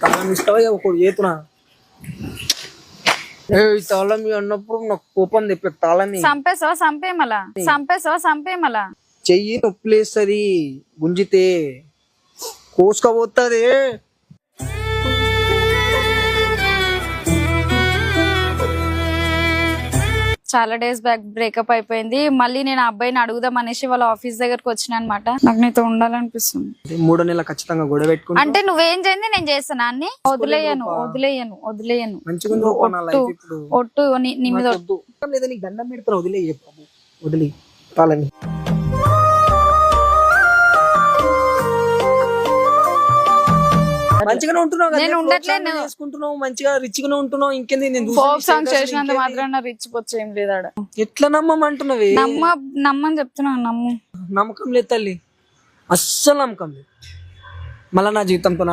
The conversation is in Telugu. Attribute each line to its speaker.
Speaker 1: తాళం ఇస్తావా ఒకటి చేతున్నా తాళం అన్నప్పుడు నాకు కోపం తెప్పే తాళం
Speaker 2: సంపేమలా
Speaker 1: చెయ్యి నొప్పులేస్తుంది గుంజితే కోసుకపోతుంది.
Speaker 2: చాలా డేస్ బ్యాక్ బ్రేకప్ అయిపోయింది. మళ్ళీ నేను ఆ అబ్బాయిని అడుగుదాం అనేసి వాళ్ళ ఆఫీస్ దగ్గరకు వచ్చిన అనమాట. నాకు నీతో ఉండాలనిపిస్తుంది.
Speaker 1: 3 నెలలు ఖచ్చితంగా గొడవ పెట్టుకుంటా
Speaker 2: అంటే నువ్వేం చేయండి నేను చేస్తాను అన్ని. వదిలేయను ఒట్టు నీ మీద ఒట్టు.
Speaker 1: లేదా నీకు దండం పెడతాను వదిలే తాళని. మంచిగానే ఉంటున్నావు కదా,
Speaker 2: నేను ఉండట్లేదు,
Speaker 1: చేసుకుంటున్నావు మంచిగా రిచ్ గానే ఉంటున్నావు. ఇంకేంది నేను
Speaker 2: ఫోక్ సాంగ్ చేసినంత మాత్రాన రిచ్ పొచ్చు ఏం లేదు ఆడ.
Speaker 1: ఎట్లా నమ్మమంటున్నావే?
Speaker 2: నమ్మని చెప్తున్నాను.
Speaker 1: నమ్మకం లేదు తల్లి, అస్సలు నమ్మకం లేదు. మళ్ళా నా జీవితంతో